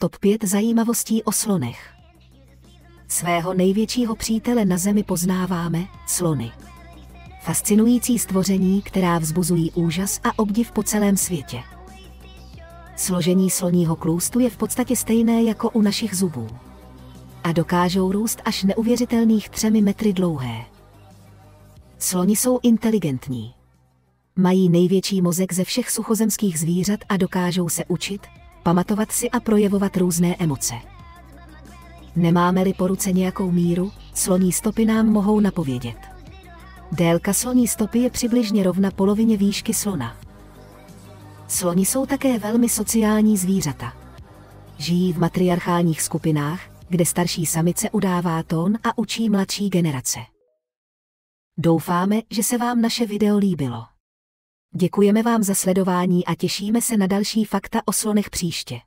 Top 5 zajímavostí o slonech. Svého největšího přítele na Zemi poznáváme, slony. Fascinující stvoření, která vzbuzují úžas a obdiv po celém světě. Složení sloního klůstu je v podstatě stejné jako u našich zubů. A dokážou růst až neuvěřitelných 3 metry dlouhé. Sloni jsou inteligentní. Mají největší mozek ze všech suchozemských zvířat a dokážou se učit, pamatovat si a projevovat různé emoce. Nemáme-li po ruce nějakou míru, sloní stopy nám mohou napovědět. Délka sloní stopy je přibližně rovna polovině výšky slona. Sloni jsou také velmi sociální zvířata. Žijí v matriarchálních skupinách, kde starší samice udává tón a učí mladší generace. Doufáme, že se vám naše video líbilo. Děkujeme vám za sledování a těšíme se na další fakta o slonech příště.